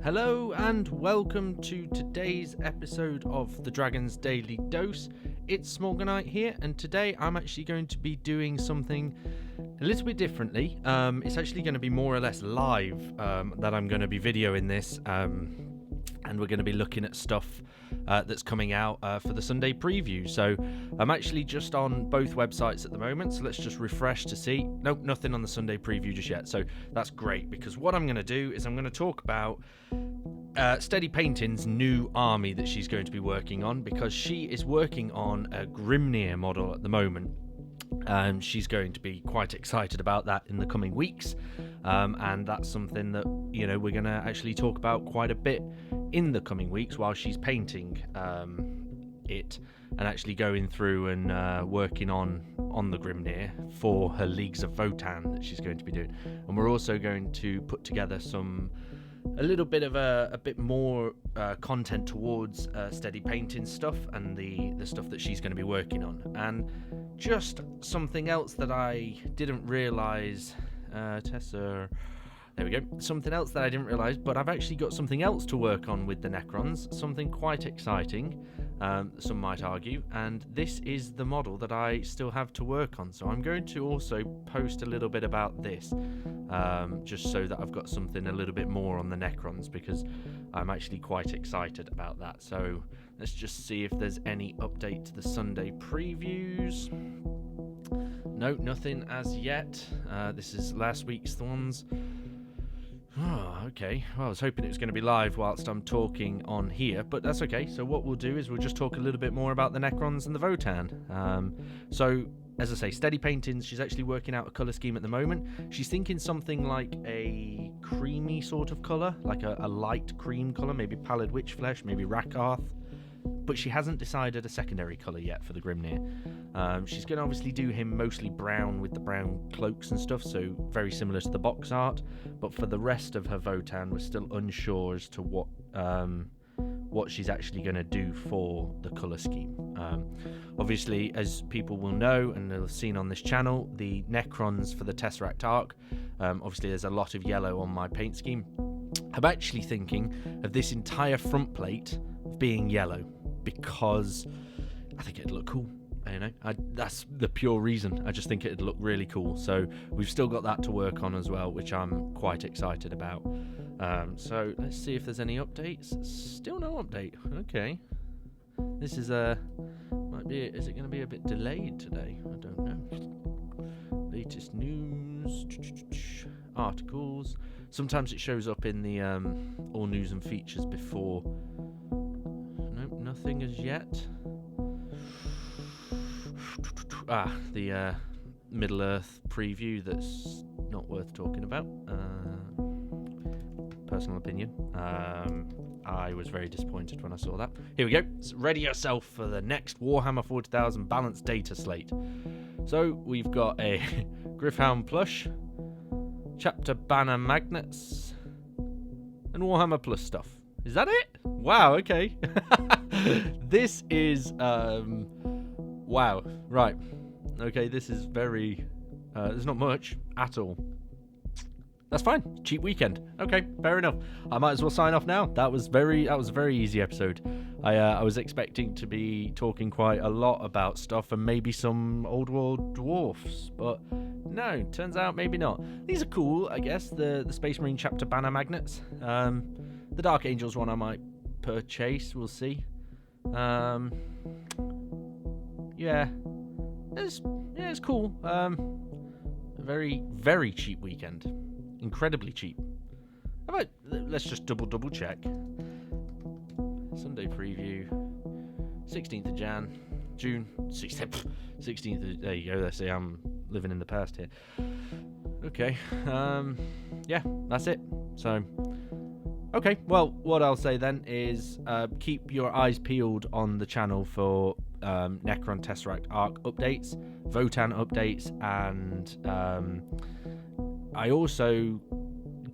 Hello and welcome to today's episode of the Dragon's Daily Dose. It's Smaugonite here, and today I'm actually going to be doing something a little bit differently. It's actually going to be more or less live that I'm going to be videoing this, and we're going to be looking at stuff that's coming out for the Sunday preview. So I'm actually just on both websites at the moment, so let's just refresh to see. Nope, nothing on the Sunday preview just yet, so that's great, because what I'm going to do is I'm going to talk about Steady Painting's new army that she's going to be working on, because she is working on a Grimnir model at the moment. She's going to be quite excited about that in the coming weeks, and that's something that we're going to actually talk about quite a bit in the coming weeks while she's painting it and actually going through and working on the Grimnir for her Leagues of Votann that she's going to be doing. And we're also going to put together a little bit of a bit more content towards Steady Painting stuff and the stuff that she's going to be working on. And just something else that I didn't realise, Tessa, there we go, something else that I didn't realise, but I've actually got something else to work on with the Necrons, something quite exciting, some might argue, and this is the model that I still have to work on. So I'm going to also post a little bit about this, just so that I've got something a little bit more on the Necrons, because I'm actually quite excited about that. So let's just see if there's any update to the Sunday previews. No, nothing as yet. This is last week's ones. Oh, okay. Well, I was hoping it was going to be live whilst I'm talking on here, but that's okay. So what we'll do is we'll just talk a little bit more about the Necrons and the Votann. So, as I say, Steady Paintings, she's actually working out a colour scheme at the moment. She's thinking something like a creamy sort of colour, like a light cream colour, maybe Pallid Witch Flesh, maybe Rakarth. But she hasn't decided a secondary colour yet for the Grimnir. She's going to obviously do him mostly brown with the brown cloaks and stuff, so very similar to the box art. But for the rest of her Votann, we're still unsure as to what she's actually going to do for the colour scheme. Obviously, as people will know and have seen on this channel, the Necrons for the Tesseract Arc, obviously there's a lot of yellow on my paint scheme. I'm actually thinking of this entire front plate being yellow, because I think it'd look cool. That's the pure reason. I just think it'd look really cool. So we've still got that to work on as well, which I'm quite excited about. So let's see if there's any updates. Still no update. Okay. This is is it going to be a bit delayed today? I don't know. Latest news, articles. Sometimes it shows up in the all news and features before. Nope, nothing as yet. The Middle Earth preview that's not worth talking about. Personal opinion. I was very disappointed when I saw that. Here we go. Ready yourself for the next Warhammer 40,000 balanced data slate. So we've got a Gryph-hound plush, chapter banner magnets, and Warhammer Plus stuff. Is that it? Wow, okay. This is wow. Right. Okay, this is very there's not much at all. That's fine. Cheap weekend. Okay, fair enough. I might as well sign off now. That was a very easy episode. I was expecting to be talking quite a lot about stuff and maybe some old world dwarfs, but no, turns out maybe not. These are cool, I guess. The Space Marine chapter banner magnets. The Dark Angels one I might purchase. We'll see. Yeah, it's cool. A very, very cheap weekend. Incredibly cheap. How about let's just double check. Sunday preview, 16th of June, 16th of, there you go. Let's see, I'm living in the past here. Okay, yeah, that's it. So, okay, well, what I'll say then is keep your eyes peeled on the channel for Necron Tesseract Arc updates, Votann updates, and I also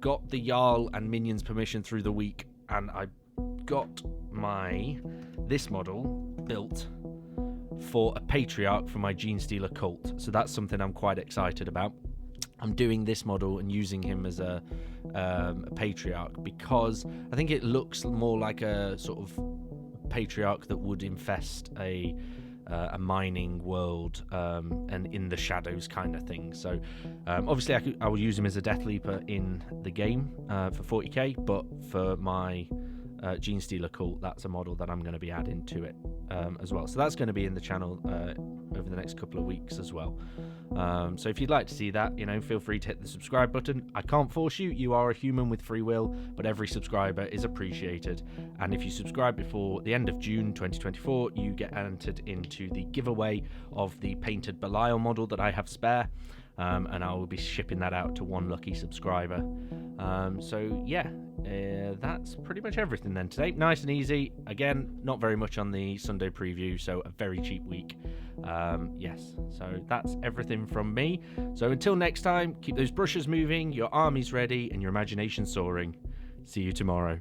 got the Jarl and Minions permission through the week, and I got this model built for a Patriarch for my Genestealer Cult. So that's something I'm quite excited about. I'm doing this model and using him as a Patriarch because I think it looks more like a sort of Patriarch that would infest a mining world and in the shadows kind of thing. So obviously I will use him as a Death Leaper in the game for 40k, but for my Genestealer Cult, that's a model that I'm going to be adding to it as well. So that's going to be in the channel over the next couple of weeks as well. So if you'd like to see that, feel free to hit the subscribe button. I can't force you. You are a human with free will, but every subscriber is appreciated. And if you subscribe before the end of June 2024, you get entered into the giveaway of the painted Belial model that I have spare. And I will be shipping that out to one lucky subscriber. So yeah, that's pretty much everything then today. Nice and easy. Again, not very much on the Sunday preview, so a very cheap week. Yes, so that's everything from me. So until next time, keep those brushes moving, your armies ready, and your imagination soaring. See you tomorrow.